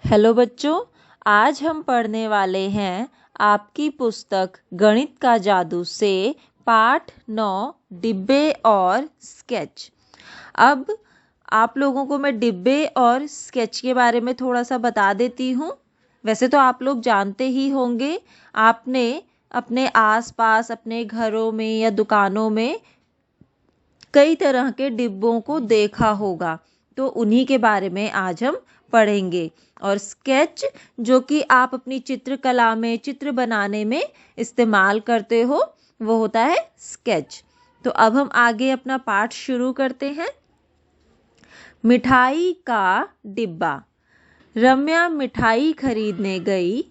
Hello बच्चों, आज हम पढ़ने वाले हैं आपकी पुस्तक गणित का जादू से पाठ 9 डिब्बे और स्केच। अब आप लोगों को मैं डिब्बे और स्केच के बारे में थोड़ा सा बता देती हूँ। वैसे तो आप लोग जानते ही होंगे, आपने अपने आसपास अपने घरों में या दुकानों में कई तरह के डिब्बों को देखा होगा, तो उन्हीं के बारे में आज हम पढ़ेंगे। और स्केच जो कि आप अपनी चित्रकला में चित्र बनाने में इस्तेमाल करते हो, वो होता है स्केच। तो अब हम आगे अपना पाठ शुरू करते हैं। मिठाई का डिब्बा। रम्या मिठाई खरीदने गई।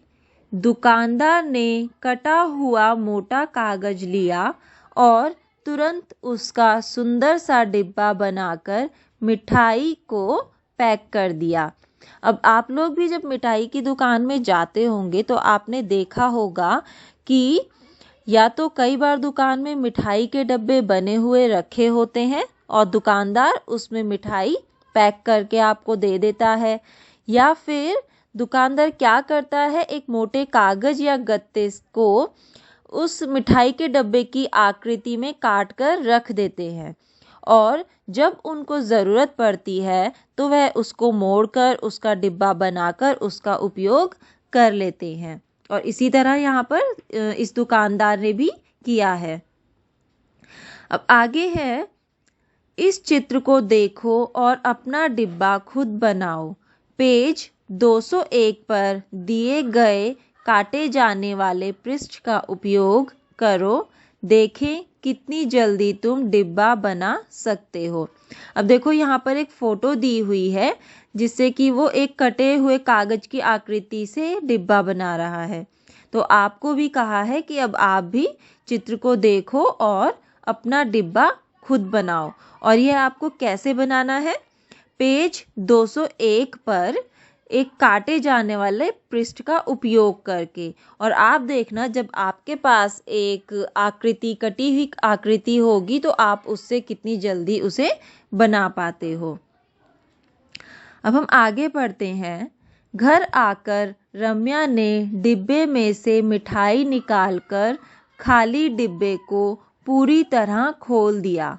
दुकानदार ने कटा हुआ मोटा कागज लिया और तुरंत उसका सुंदर सा डिब्बा बनाकर मिठाई को पैक कर दिया। अब आप लोग भी जब मिठाई की दुकान में जाते होंगे तो आपने देखा होगा कि या तो कई बार दुकान में मिठाई के डब्बे बने हुए रखे होते हैं और दुकानदार उसमें मिठाई पैक करके आपको दे देता है, या फिर दुकानदार क्या करता है, एक मोटे कागज या गत्ते को उस मिठाई के डब्बे की आकृति में काट कर रख देते हैं और जब उनको ज़रूरत पड़ती है तो वह उसको मोड़कर उसका डिब्बा बनाकर उसका उपयोग कर लेते हैं। और इसी तरह यहाँ पर इस दुकानदार ने भी किया है। अब आगे है, इस चित्र को देखो और अपना डिब्बा खुद बनाओ। पेज 201 पर दिए गए काटे जाने वाले पृष्ठ का उपयोग करो। देखें कितनी जल्दी तुम डिब्बा बना सकते हो। अब देखो यहाँ पर एक फ़ोटो दी हुई है जिससे कि वो एक कटे हुए कागज की आकृति से डिब्बा बना रहा है। तो आपको भी कहा है कि अब आप भी चित्र को देखो और अपना डिब्बा खुद बनाओ। और यह आपको कैसे बनाना है? पेज 201 पर एक काटे जाने वाले पृष्ठ का उपयोग करके। और आप देखना, जब आपके पास एक आकृति, कटी हुई आकृति होगी तो आप उससे कितनी जल्दी उसे बना पाते हो। अब हम आगे पढ़ते हैं। घर आकर रम्या ने डिब्बे में से मिठाई निकालकर खाली डिब्बे को पूरी तरह खोल दिया।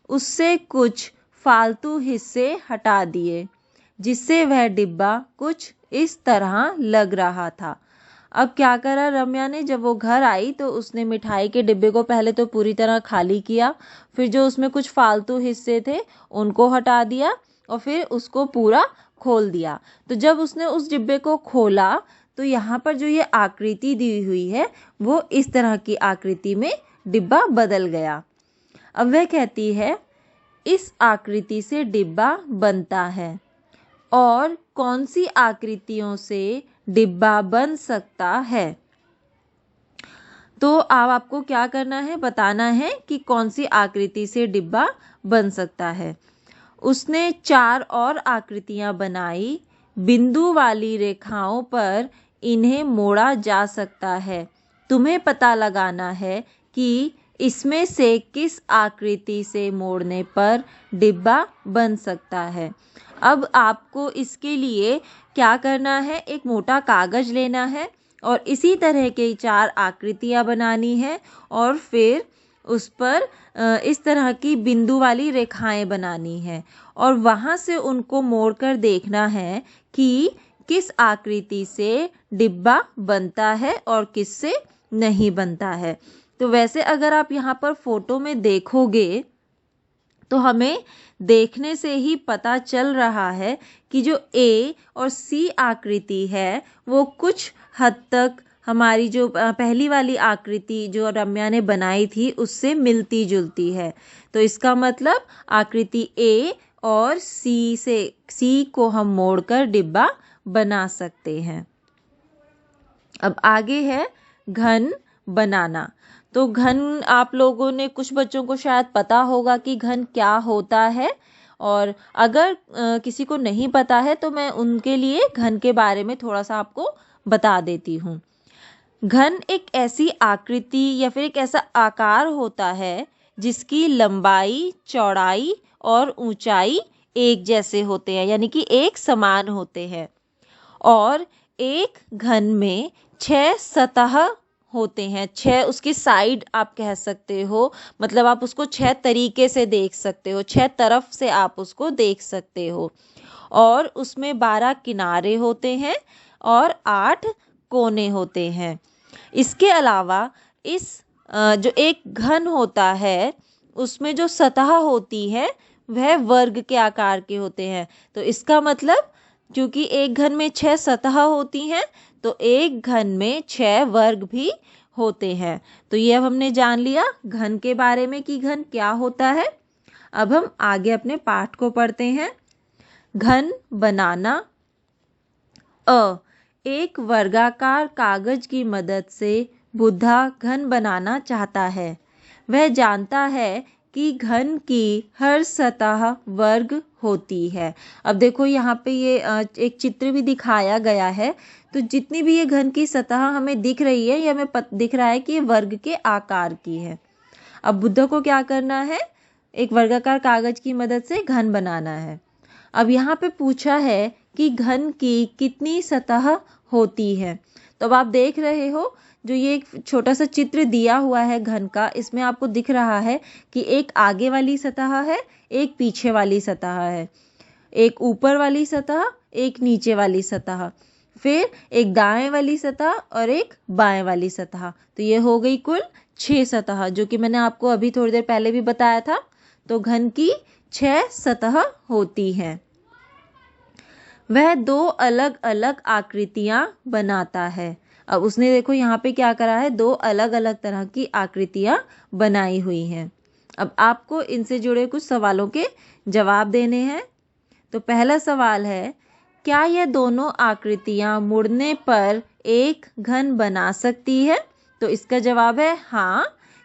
उससे कुछ फालतू हिस्से हटा दिए जिससे वह डिब्बा कुछ इस तरह लग रहा था। अब क्या करा रम्या ने, जब वो घर आई तो उसने मिठाई के डिब्बे को पहले तो पूरी तरह खाली किया, फिर जो उसमें कुछ फालतू हिस्से थे उनको हटा दिया और फिर उसको पूरा खोल दिया। तो जब उसने उस डिब्बे को खोला तो यहाँ पर जो ये आकृति दी हुई है वो इस तरह की आकृति में डिब्बा बदल गया। अब वह कहती है, इस आकृति से डिब्बा बनता है। और कौन सी आकृतियों से डिब्बा बन सकता है? तो अब आपको क्या करना है, बताना है कि कौन सी आकृति से डिब्बा बन सकता है। उसने 4 और आकृतियां बनाई। बिंदु वाली रेखाओं पर इन्हें मोड़ा जा सकता है। तुम्हें पता लगाना है कि इसमें से किस आकृति से मोड़ने पर डिब्बा बन सकता है। अब आपको इसके लिए क्या करना है, एक मोटा कागज लेना है और इसी तरह के 4 आकृतियां बनानी है और फिर उस पर इस तरह की बिंदु वाली रेखाएं बनानी है और वहाँ से उनको मोड़कर देखना है कि किस आकृति से डिब्बा बनता है और किस से नहीं बनता है। तो वैसे अगर आप यहाँ पर फोटो में देखोगे तो हमें देखने से ही पता चल रहा है कि जो ए और सी आकृति है वो कुछ हद तक हमारी जो पहली वाली आकृति जो रम्या ने बनाई थी उससे मिलती जुलती है। तो इसका मतलब आकृति ए और सी को हम मोड़कर डिब्बा बना सकते हैं। अब आगे है घन बनाना। तो घन, आप लोगों ने, कुछ बच्चों को शायद पता होगा कि घन क्या होता है, और अगर किसी को नहीं पता है तो मैं उनके लिए घन के बारे में थोड़ा सा आपको बता देती हूँ। घन एक ऐसी आकृति या फिर एक ऐसा आकार होता है जिसकी लंबाई, चौड़ाई और ऊंचाई एक जैसे होते हैं, यानी कि एक समान होते हैं और एक घन में 6 सतह होते हैं। 6 उसकी साइड आप कह सकते हो, मतलब आप उसको 6 तरीके से देख सकते हो, 6 तरफ से आप उसको देख सकते हो। और उसमें 12 किनारे होते हैं और 8 कोने होते हैं। इसके अलावा इस जो एक घन होता है उसमें जो सतह होती है वह वर्ग के आकार के होते हैं। तो इसका मतलब क्योंकि एक घन में 6 सतह होती हैं तो एक घन में 6 वर्ग भी होते हैं। तो ये अब हमने जान लिया घन के बारे में कि घन क्या होता है। अब हम आगे अपने पाठ को पढ़ते हैं। घन बनाना। एक वर्गाकार कागज की मदद से बुद्धा घन बनाना चाहता है। वह जानता है कि घन की हर सतह वर्ग होती है। अब देखो यहाँ पे ये एक चित्र भी दिखाया गया है। तो जितनी भी ये घन की सतह हमें दिख रही है, ये हमें दिख रहा है कि ये वर्ग के आकार की है। अब बुद्धा को क्या करना है? एक वर्गाकार कागज की मदद से घन बनाना है। अब यहाँ पे पूछा है कि घन की कितनी सतह होती है। तो अब आप देख रहे हो जो ये एक छोटा सा चित्र दिया हुआ है घन का, इसमें आपको दिख रहा है कि एक आगे वाली सतह है, एक पीछे वाली सतह है, एक ऊपर वाली सतह, एक नीचे वाली सतह, फिर एक दाएं वाली सतह और एक बाएं वाली सतह। तो ये हो गई कुल 6 सतह, जो कि मैंने आपको अभी थोड़ी देर पहले भी बताया था। तो घन की 6 सतह होती हैं। वह 2 अलग अलग आकृतियां बनाता है। अब उसने देखो यहाँ पे क्या करा है, 2 अलग अलग तरह की आकृतियां बनाई हुई हैं। अब आपको इनसे जुड़े कुछ सवालों के जवाब देने हैं। तो पहला सवाल है, क्या यह दोनों आकृतियां मुड़ने पर एक घन बना सकती है? तो इसका जवाब है हाँ,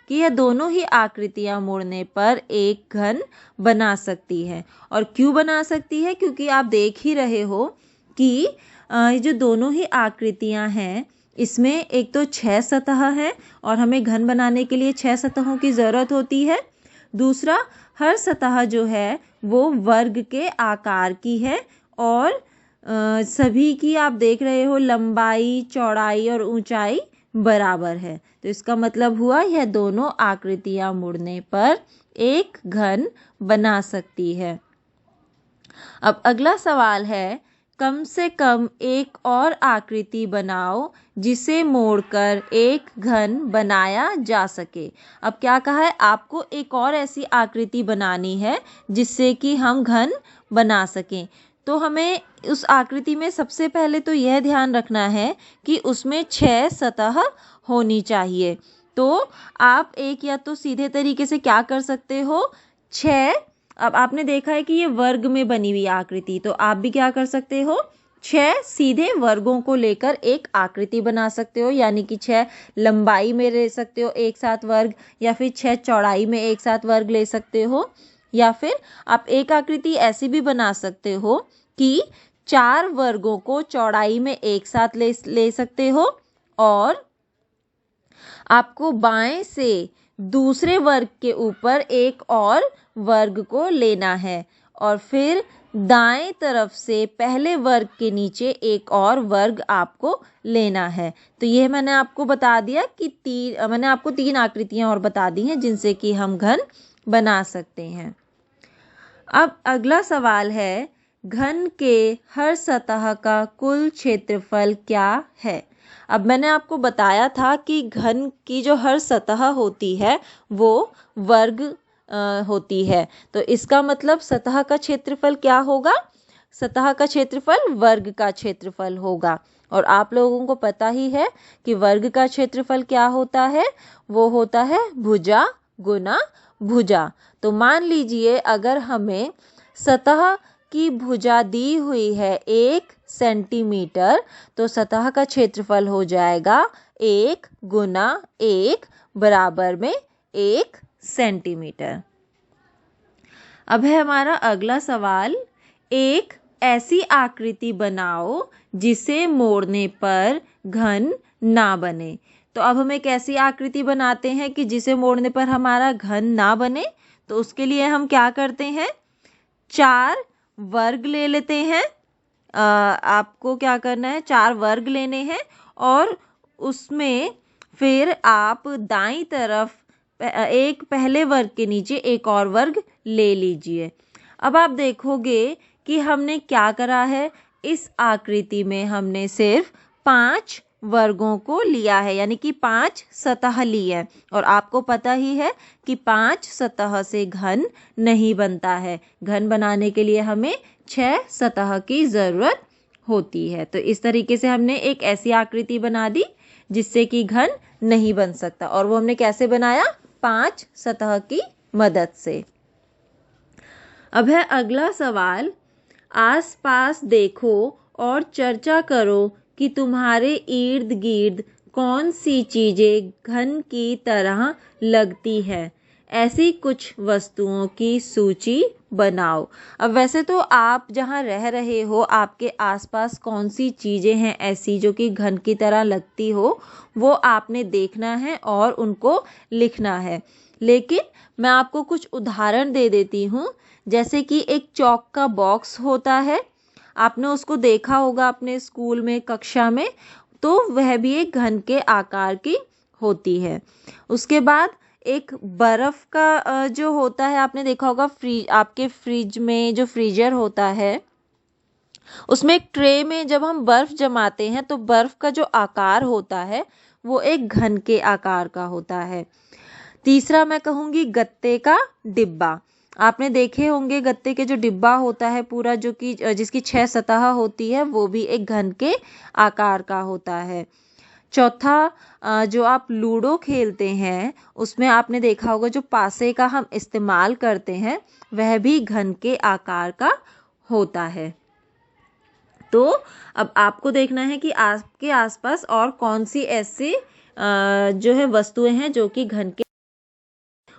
कि यह दोनों ही आकृतियां मुड़ने पर एक घन बना सकती है। और क्यों बना सकती है? क्योंकि आप देख ही रहे हो कि जो दोनों ही आकृतियां हैं इसमें एक तो 6 सतह है और हमें घन बनाने के लिए 6 सतहों की ज़रूरत होती है। दूसरा, हर सतह जो है वो वर्ग के आकार की है और सभी की आप देख रहे हो लंबाई, चौड़ाई और ऊंचाई बराबर है। तो इसका मतलब हुआ यह दोनों आकृतियां मुड़ने पर एक घन बना सकती है। अब अगला सवाल है, कम से कम एक और आकृति बनाओ जिसे मोड़कर एक घन बनाया जा सके। अब क्या कहा है, आपको एक और ऐसी आकृति बनानी है जिससे कि हम घन बना सकें। तो हमें उस आकृति में सबसे पहले तो यह ध्यान रखना है कि उसमें 6 सतह होनी चाहिए। तो आप एक या तो सीधे तरीके से क्या कर सकते हो, 6, अब आपने देखा है कि ये वर्ग में बनी हुई आकृति, तो आप भी क्या कर सकते हो, 6 सीधे वर्गों को लेकर एक आकृति बना सकते हो। यानी कि 6 लंबाई में ले सकते हो एक साथ वर्ग, या फिर 6 चौड़ाई में एक साथ वर्ग ले सकते हो, या फिर आप एक आकृति ऐसी भी बना सकते हो कि 4 वर्गों को चौड़ाई में एक साथ ले सकते हो और आपको बाएं से दूसरे वर्ग के ऊपर एक और वर्ग को लेना है और फिर दाएं तरफ से पहले वर्ग के नीचे एक और वर्ग आपको लेना है। तो ये मैंने आपको बता दिया कि मैंने आपको 3 आकृतियां और बता दी हैं जिनसे कि हम घन बना सकते हैं। अब अगला सवाल है, घन के हर सतह का कुल क्षेत्रफल क्या है? अब मैंने आपको बताया था कि घन की जो हर सतह होती है वो वर्ग होती है। तो इसका मतलब सतह का क्षेत्रफल क्या होगा? सतह का क्षेत्रफल वर्ग का क्षेत्रफल होगा। और आप लोगों को पता ही है कि वर्ग का क्षेत्रफल क्या होता है, वो होता है भुजा गुना भुजा। तो मान लीजिए अगर हमें सतह की भुजा दी हुई है 1 सेंटीमीटर, तो सतह का क्षेत्रफल हो जाएगा 1 गुना 1 बराबर में 1 सेंटीमीटर। अब है हमारा अगला सवाल, एक ऐसी आकृति बनाओ जिसे मोड़ने पर घन ना बने। तो अब हम एक ऐसी आकृति बनाते हैं कि जिसे मोड़ने पर हमारा घन ना बने। तो उसके लिए हम क्या करते हैं, 4 वर्ग ले लेते हैं आपको क्या करना है, 4 वर्ग लेने हैं और उसमें फिर आप दाईं तरफ एक पहले वर्ग के नीचे एक और वर्ग ले लीजिए। अब आप देखोगे कि हमने क्या करा है, इस आकृति में हमने सिर्फ 5 वर्गों को लिया है, यानी कि 5 सतह ली है। और आपको पता ही है कि 5 सतह से घन नहीं बनता है। घन बनाने के लिए हमें 6 सतह की ज़रूरत होती है। तो इस तरीके से हमने एक ऐसी आकृति बना दी जिससे कि घन नहीं बन सकता, और वो हमने कैसे बनाया, 5 सतह की मदद से। अब है अगला सवाल, आसपास देखो और चर्चा करो कि तुम्हारे इर्द गिर्द कौन सी चीजें घन की तरह लगती है। ऐसी कुछ वस्तुओं की सूची बनाओ। अब वैसे तो आप जहाँ रह रहे हो, आपके आसपास कौन सी चीजें हैं ऐसी जो कि घन की तरह लगती हो, वो आपने देखना है और उनको लिखना है। लेकिन मैं आपको कुछ उदाहरण दे देती हूँ। जैसे कि एक चौक का बॉक्स होता है, आपने उसको देखा होगा अपने स्कूल में, कक्षा में, तो वह भी एक घन के आकार की होती है। उसके बाद एक बर्फ का जो होता है, आपने देखा होगा आपके फ्रिज में जो फ्रीजर होता है, उसमें एक ट्रे में जब हम बर्फ जमाते हैं तो बर्फ का जो आकार होता है वो एक घन के आकार का होता है। तीसरा मैं कहूँगी गत्ते का डिब्बा। आपने देखे होंगे गत्ते के जो डिब्बा होता है पूरा, जो कि जिसकी 6 सतह होती है, वो भी एक घन के आकार का होता है। चौथा, जो आप लूडो खेलते हैं उसमें आपने देखा होगा जो पासे का हम इस्तेमाल करते हैं वह भी घन के आकार का होता है। तो अब आपको देखना है कि आपके आसपास और कौन सी ऐसी जो है वस्तुएं हैं जो कि घन के,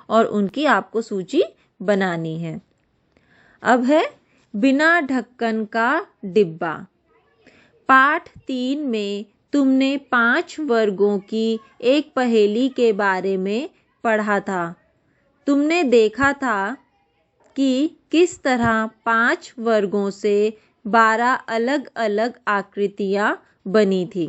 और उनकी आपको सूची बनानी है। अब है बिना ढक्कन का डिब्बा। पाठ 3 में तुमने 5 वर्गों की एक पहेली के बारे में पढ़ा था। तुमने देखा था कि किस तरह 5 वर्गों से 12 अलग अलग आकृतियां बनी थी।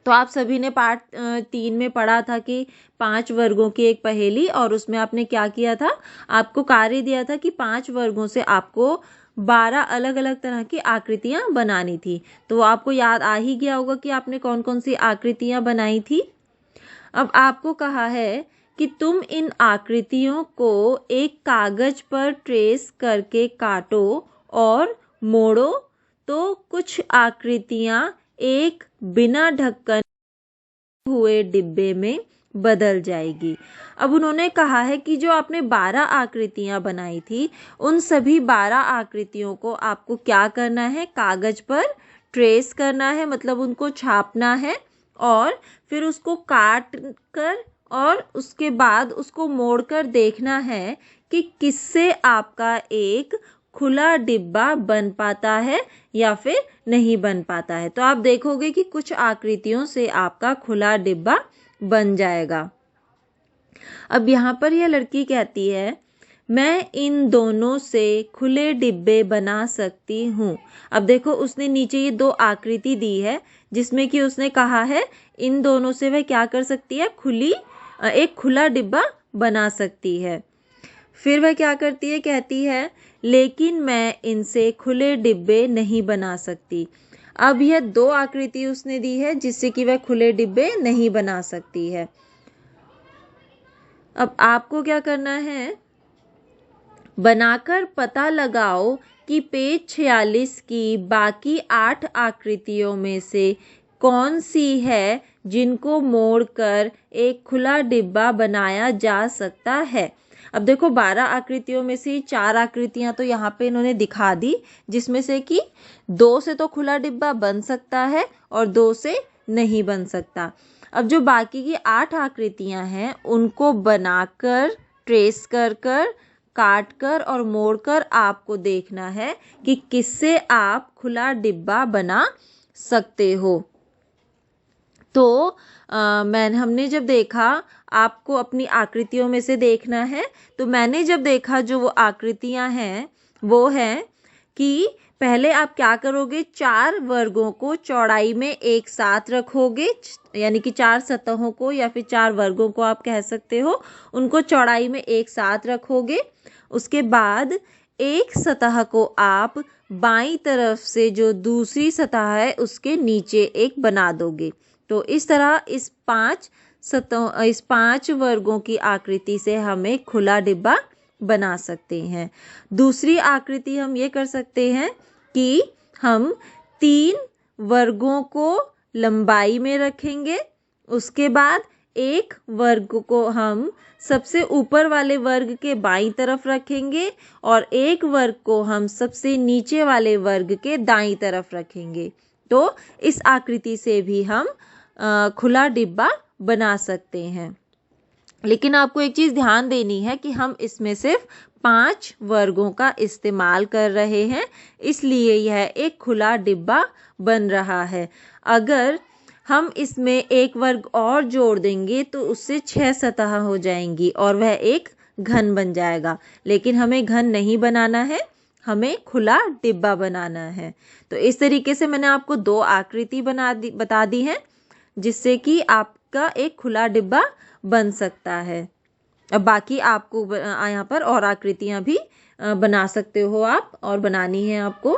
तो आप सभी ने पाठ 3 में पढ़ा था कि 5 वर्गों की एक पहेली, और उसमें आपने क्या किया था, आपको कार्य दिया था कि 5 वर्गों से आपको 12 अलग अलग तरह की आकृतियां बनानी थी। तो आपको याद आ ही गया होगा कि आपने कौन कौन सी आकृतियां बनाई थी। अब आपको कहा है कि तुम इन आकृतियों को एक कागज पर ट्रेस करके काटो और मोड़ो तो कुछ आकृतियां एक बिना ढक्कन हुए डिब्बे में बदल जाएगी। अब उन्होंने कहा है कि जो आपने 12 आकृतियां बनाई थी, उन सभी 12 आकृतियों को आपको क्या करना है, कागज पर ट्रेस करना है, मतलब उनको छापना है, और फिर उसको काट कर और उसके बाद उसको मोड़कर देखना है कि किससे आपका एक खुला डिब्बा बन पाता है या फिर नहीं बन पाता है। तो आप देखोगे कि कुछ आकृतियों से आपका खुला डिब्बा बन जाएगा। अब यहाँ पर यह लड़की कहती है, मैं इन दोनों से खुले डिब्बे बना सकती हूँ। अब देखो उसने नीचे ये 2 आकृति दी है जिसमें कि उसने कहा है इन दोनों से वह क्या कर सकती है, एक खुला डिब्बा बना सकती है। फिर वह क्या करती है, कहती है लेकिन मैं इनसे खुले डिब्बे नहीं बना सकती। अब यह 2 आकृति उसने दी है जिससे कि वह खुले डिब्बे नहीं बना सकती है। अब आपको क्या करना है, बनाकर पता लगाओ कि पेज 46 की बाकी 8 आकृतियों में से कौन सी है जिनको मोड़कर एक खुला डिब्बा बनाया जा सकता है। अब देखो 12 आकृतियों में से 4 आकृतियां तो यहाँ पे इन्होंने दिखा दी, जिसमें से कि 2 से तो खुला डिब्बा बन सकता है और 2 से नहीं बन सकता। अब जो बाकी की 8 आकृतियां हैं उनको बनाकर, ट्रेस कर काट कर और मोड़कर आपको देखना है कि किससे आप खुला डिब्बा बना सकते हो। तो हमने जब देखा, आपको अपनी आकृतियों में से देखना है, तो मैंने जब देखा जो वो आकृतियां हैं वो है कि पहले आप क्या करोगे, 4 वर्गों को चौड़ाई में एक साथ रखोगे, यानी कि 4 सतहों को या फिर 4 वर्गों को आप कह सकते हो, उनको चौड़ाई में एक साथ रखोगे। उसके बाद एक सतह को आप बाईं तरफ से जो दूसरी सतह है उसके नीचे एक बना दोगे। तो इस तरह इस 5 वर्गों की आकृति से हमें खुला डिब्बा बना सकते हैं। दूसरी आकृति हम ये कर सकते हैं कि हम 3 वर्गों को लंबाई में रखेंगे, उसके बाद एक वर्ग को हम सबसे ऊपर वाले वर्ग के बाईं तरफ रखेंगे और एक वर्ग को हम सबसे नीचे वाले वर्ग के दाईं तरफ रखेंगे। तो इस आकृति से भी हम खुला डिब्बा बना सकते हैं। लेकिन आपको एक चीज़ ध्यान देनी है कि हम इसमें सिर्फ 5 वर्गों का इस्तेमाल कर रहे हैं, इसलिए यह एक खुला डिब्बा बन रहा है। अगर हम इसमें एक वर्ग और जोड़ देंगे तो उससे 6 सतह हो जाएंगी और वह एक घन बन जाएगा। लेकिन हमें घन नहीं बनाना है, हमें खुला डिब्बा बनाना है। तो इस तरीके से मैंने आपको 2 आकृति बता दी है जिससे कि आपका एक खुला डिब्बा बन सकता है। अब बाकी आपको यहाँ पर और आकृतियाँ भी बना सकते हो आप, और बनानी है आपको।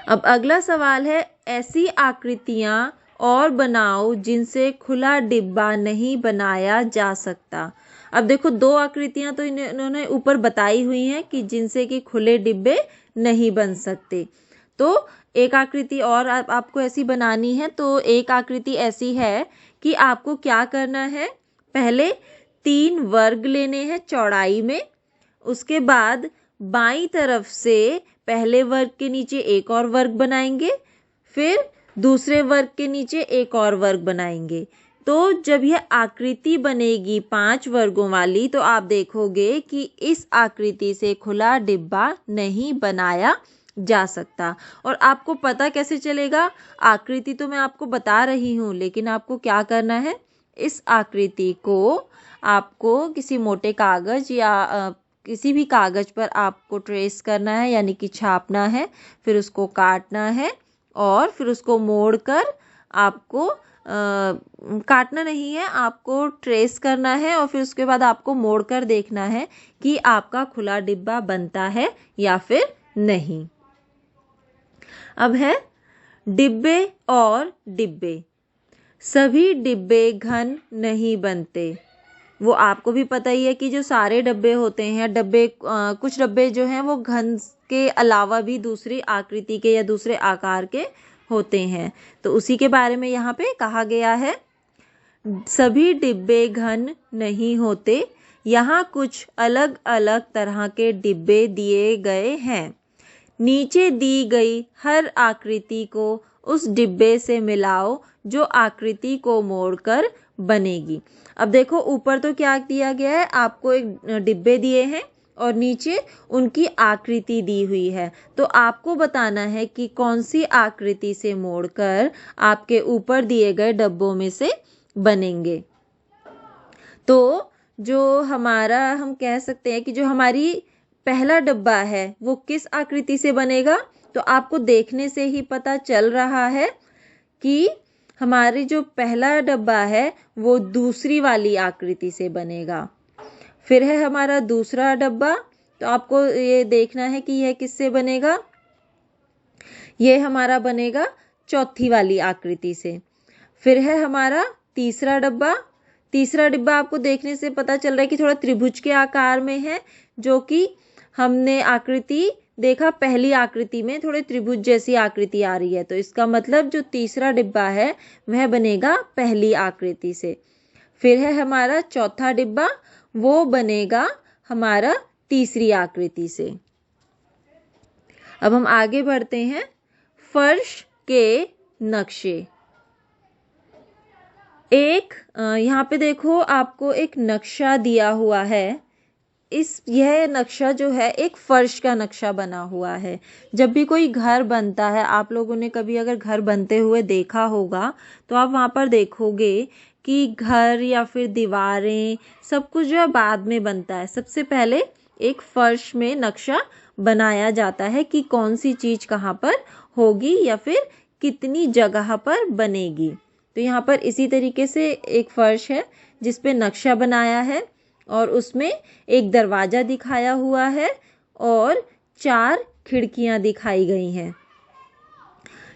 अब अगला सवाल है, ऐसी आकृतियाँ और बनाओ जिनसे खुला डिब्बा नहीं बनाया जा सकता। अब देखो 2 आकृतियाँ तो इन्होंने ऊपर बताई हुई हैं कि जिनसे कि खुले डिब्बे नहीं बन सकते। तो एक आकृति और आपको ऐसी बनानी है। तो एक आकृति ऐसी है कि आपको क्या करना है, पहले 3 वर्ग लेने हैं चौड़ाई में, उसके बाद बाईं तरफ से पहले वर्ग के नीचे एक और वर्ग बनाएंगे, फिर दूसरे वर्ग के नीचे एक और वर्ग बनाएंगे। तो जब यह आकृति बनेगी 5 वर्गों वाली तो आप देखोगे कि इस आकृति से खुला डिब्बा नहीं बनाया जा सकता। और आपको पता कैसे चलेगा, आकृति तो मैं आपको बता रही हूँ, लेकिन आपको क्या करना है, इस आकृति को आपको किसी मोटे कागज या किसी भी कागज पर आपको ट्रेस करना है, यानी कि छापना है, फिर उसको काटना है और फिर उसको मोड़कर आपको काटना नहीं है, आपको ट्रेस करना है और फिर उसके बाद आपको मोड़कर देखना है कि आपका खुला डिब्बा बनता है या फिर नहीं। अब है डिब्बे और डिब्बे। सभी डिब्बे घन नहीं बनते। वो आपको भी पता ही है कि जो सारे डब्बे होते हैं, कुछ डब्बे जो हैं वो घन के अलावा भी दूसरी आकृति के या दूसरे आकार के होते हैं। तो उसी के बारे में यहाँ पे कहा गया है, सभी डिब्बे घन नहीं होते। यहाँ कुछ अलग अलग तरह के डिब्बे दिए गए हैं। नीचे दी गई हर आकृति को उस डिब्बे से मिलाओ जो आकृति को मोड़कर बनेगी। अब देखो ऊपर तो क्या दिया गया है, आपको एक डिब्बे दिए हैं और नीचे उनकी आकृति दी हुई है। तो आपको बताना है कि कौन सी आकृति से मोड़कर आपके ऊपर दिए गए डब्बों में से बनेंगे। तो जो हमारा, हम कह सकते हैं कि जो हमारी पहला डब्बा है वो किस आकृति से बनेगा, तो आपको देखने से ही पता चल रहा है कि हमारी जो पहला डब्बा है वो दूसरी वाली आकृति से बनेगा। फिर है हमारा दूसरा डब्बा, तो आपको ये देखना है कि यह किससे बनेगा, ये हमारा बनेगा चौथी वाली आकृति से। फिर है हमारा तीसरा डब्बा। तीसरा डिब्बा आपको देखने से पता चल रहा है कि थोड़ा त्रिभुज के आकार में है, जो कि हमने आकृति देखा पहली आकृति में थोड़े त्रिभुज जैसी आकृति आ रही है। तो इसका मतलब जो तीसरा डिब्बा है वह बनेगा पहली आकृति से। फिर है हमारा चौथा डिब्बा, वो बनेगा हमारा तीसरी आकृति से। अब हम आगे बढ़ते हैं। फर्श के नक्शे। यहाँ पे देखो आपको एक नक्शा दिया हुआ है। यह नक्शा जो है एक फर्श का नक्शा बना हुआ है। जब भी कोई घर बनता है, आप लोगों ने कभी अगर घर बनते हुए देखा होगा तो आप वहाँ पर देखोगे कि घर या फिर दीवारें सब कुछ जो है बाद में बनता है। सबसे पहले एक फर्श में नक्शा बनाया जाता है कि कौन सी चीज कहाँ पर होगी या फिर कितनी जगह पर बनेगी। तो यहाँ पर इसी तरीके से एक फर्श है जिस पे नक्शा बनाया है और उसमें एक दरवाजा दिखाया हुआ है और 4 खिड़कियां दिखाई गई हैं,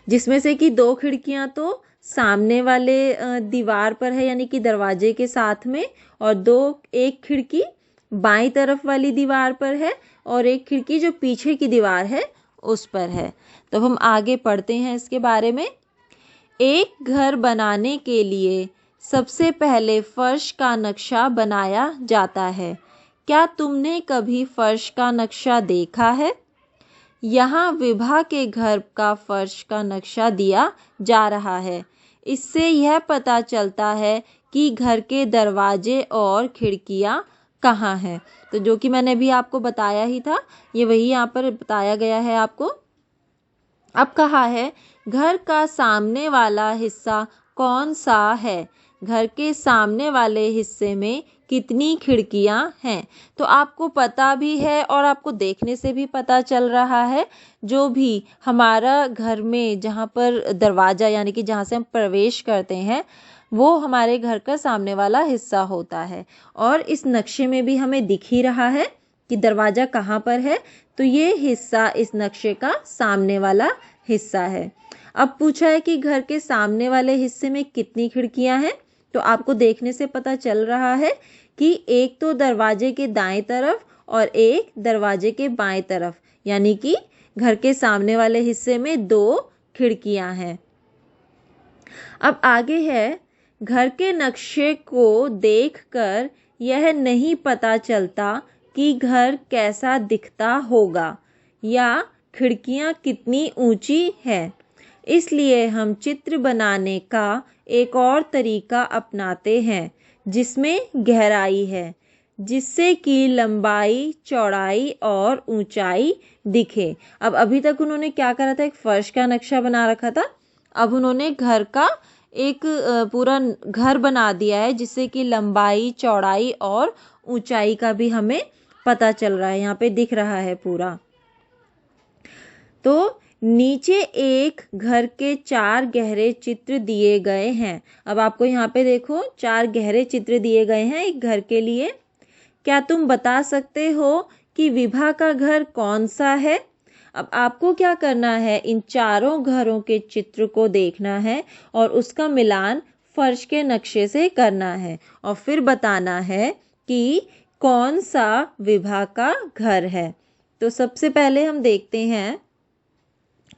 जिसमें से कि 2 खिड़कियां तो सामने वाले दीवार पर है यानी कि दरवाजे के साथ में, और एक खिड़की बाईं तरफ वाली दीवार पर है और एक खिड़की जो पीछे की दीवार है उस पर है। तो हम आगे पढ़ते हैं इसके बारे में। एक घर बनाने के लिए सबसे पहले फर्श का नक्शा बनाया जाता है। क्या तुमने कभी फर्श का नक्शा देखा है? यहाँ विभा के घर का फर्श का नक्शा दिया जा रहा है। इससे यह पता चलता है कि घर के दरवाजे और खिड़कियाँ कहाँ हैं। तो जो कि मैंने भी आपको बताया ही था, ये वही यहाँ पर बताया गया है आपको। अब कहा है घर का सामने वाला हिस्सा कौन सा है? घर के सामने वाले हिस्से में कितनी खिड़कियां हैं? तो आपको पता भी है और आपको देखने से भी पता चल रहा है, जो भी हमारा घर में जहाँ पर दरवाज़ा यानी कि जहाँ से हम प्रवेश करते हैं वो हमारे घर का सामने वाला हिस्सा होता है। और इस नक्शे में भी हमें दिख ही रहा है कि दरवाज़ा कहाँ पर है, तो ये हिस्सा इस नक्शे का सामने वाला हिस्सा है। अब पूछा है कि घर के सामने वाले हिस्से में कितनी खिड़कियां हैं, तो आपको देखने से पता चल रहा है कि एक तो दरवाजे के दाएं तरफ और एक दरवाजे के बाएं तरफ, यानी कि घर के सामने वाले हिस्से में 2 खिड़कियां हैं। अब आगे है, घर के नक्शे को देखकर यह नहीं पता चलता कि घर कैसा दिखता होगा या खिड़कियां कितनी ऊंची है। इसलिए हम चित्र बनाने का एक और तरीका अपनाते हैं जिसमें गहराई है, जिससे कि लंबाई, चौड़ाई और ऊंचाई दिखे। अब अभी तक उन्होंने क्या करा था, एक फर्श का नक्शा बना रखा था। अब उन्होंने घर का एक पूरा घर बना दिया है जिससे कि लंबाई, चौड़ाई और ऊंचाई का भी हमें पता चल रहा है, यहाँ पे दिख रहा है पूरा। तो नीचे एक घर के 4 गहरे चित्र दिए गए हैं। अब आपको यहाँ पे देखो 4 गहरे चित्र दिए गए हैं एक घर के लिए। क्या तुम बता सकते हो कि विभा का घर कौन सा है? अब आपको क्या करना है, इन चारों घरों के चित्र को देखना है और उसका मिलान फर्श के नक्शे से करना है और फिर बताना है कि कौन सा विभा का घर है। तो सबसे पहले हम देखते हैं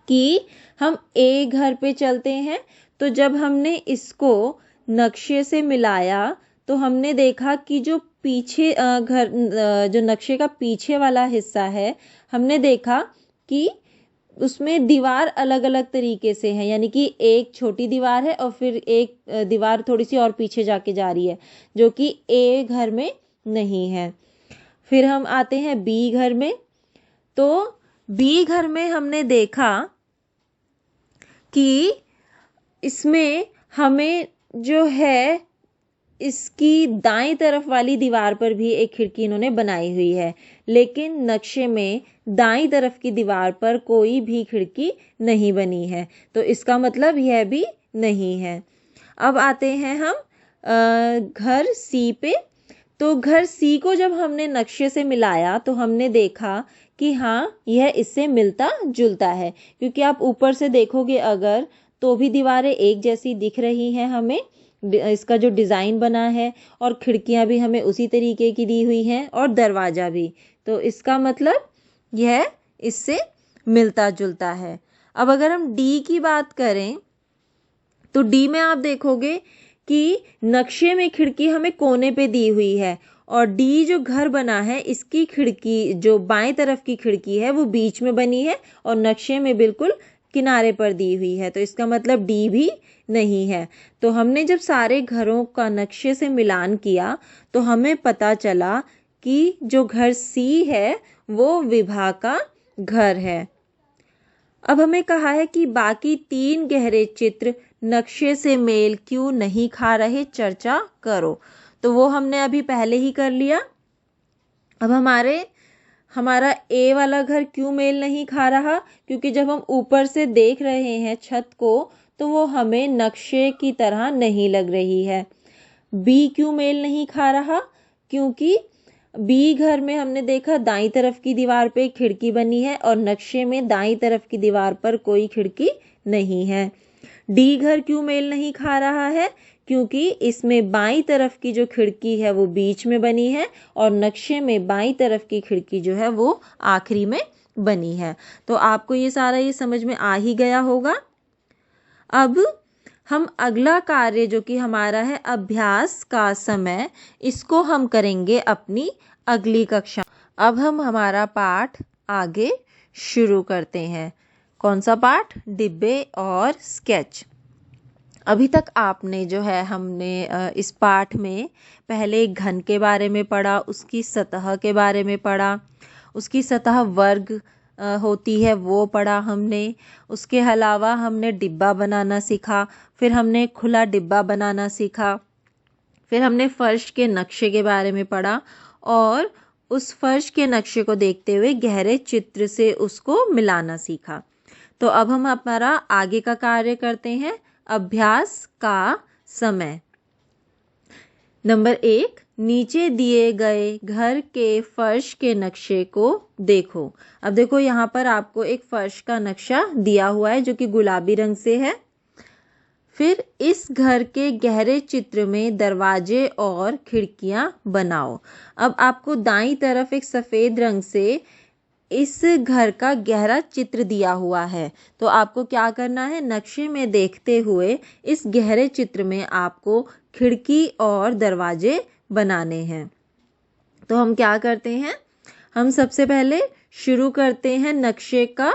कि हम ए घर पे चलते हैं। तो जब हमने इसको नक्शे से मिलाया तो हमने देखा कि जो पीछे जो नक्शे का पीछे वाला हिस्सा है, हमने देखा कि उसमें दीवार अलग अलग तरीके से है, यानी कि एक छोटी दीवार है और फिर एक दीवार थोड़ी सी और पीछे जाके जा रही है, जो कि ए घर में नहीं है। फिर हम आते हैं बी घर में। तो बी घर में हमने देखा कि इसमें हमें जो है इसकी दाईं तरफ वाली दीवार पर भी एक खिड़की इन्होंने बनाई हुई है, लेकिन नक्शे में दाईं तरफ की दीवार पर कोई भी खिड़की नहीं बनी है, तो इसका मतलब यह भी नहीं है। अब आते हैं हम घर सी पे। तो घर सी को जब हमने नक्शे से मिलाया तो हमने देखा कि हाँ, यह इससे मिलता जुलता है, क्योंकि आप ऊपर से देखोगे अगर तो भी दीवारें एक जैसी दिख रही हैं हमें, इसका जो डिज़ाइन बना है, और खिड़कियां भी हमें उसी तरीके की दी हुई हैं और दरवाज़ा भी। तो इसका मतलब यह इससे मिलता जुलता है। अब अगर हम डी की बात करें तो डी में आप देखोगे कि नक्शे में खिड़की हमें कोने पे दी हुई है और डी जो घर बना है इसकी खिड़की जो बाएं तरफ की खिड़की है वो बीच में बनी है और नक्शे में बिल्कुल किनारे पर दी हुई है, तो इसका मतलब डी भी नहीं है। तो हमने जब सारे घरों का नक्शे से मिलान किया तो हमें पता चला कि जो घर सी है वो विभा का घर है। अब हमें कहा है कि बाकी 3 गहरे चित्र नक्शे से मेल क्यों नहीं खा रहे, चर्चा करो। तो वो हमने अभी पहले ही कर लिया। अब हमारे हमारा ए वाला घर क्यों मेल नहीं खा रहा? क्योंकि जब हम ऊपर से देख रहे हैं छत को तो वो हमें नक्शे की तरह नहीं लग रही है। बी क्यों मेल नहीं खा रहा? क्योंकि बी घर में हमने देखा दाईं तरफ की दीवार पे खिड़की बनी है और नक्शे में दाईं तरफ की दीवार पर कोई खिड़की नहीं है। डी घर क्यों मेल नहीं खा रहा है? क्योंकि इसमें बाईं तरफ की जो खिड़की है वो बीच में बनी है और नक्शे में बाईं तरफ की खिड़की जो है वो आखिरी में बनी है। तो आपको ये सारा ये समझ में आ ही गया होगा। अब हम अगला कार्य जो कि हमारा है अभ्यास का समय, इसको हम करेंगे अपनी अगली कक्षा। अब हम हमारा पाठ आगे शुरू करते हैं। कौन सा पाठ? डिब्बे और स्केच। अभी तक आपने जो है हमने इस पाठ में पहले घन के बारे में पढ़ा, उसकी सतह के बारे में पढ़ा, उसकी सतह वर्ग होती है वो पढ़ा हमने। उसके अलावा हमने डिब्बा बनाना सीखा, फिर हमने खुला डिब्बा बनाना सीखा, फिर हमने फर्श के नक्शे के बारे में पढ़ा और उस फर्श के नक्शे को देखते हुए गहरे चित्र से उसको मिलाना सीखा। तो अब हम हमारा आगे का कार्य करते हैं, अभ्यास का समय। नंबर 1, नीचे दिए गए घर के फर्श के नक्शे को देखो। अब देखो यहाँ पर आपको एक फर्श का नक्शा दिया हुआ है जो कि गुलाबी रंग से है। फिर इस घर के गहरे चित्र में दरवाजे और खिड़कियां बनाओ। अब आपको दाईं तरफ एक सफ़ेद रंग से इस घर का गहरा चित्र दिया हुआ है। तो आपको क्या करना है? नक्शे में देखते हुए इस गहरे चित्र में आपको खिड़की और दरवाजे बनाने हैं। तो हम क्या करते हैं? हम सबसे पहले शुरू करते हैं नक्शे का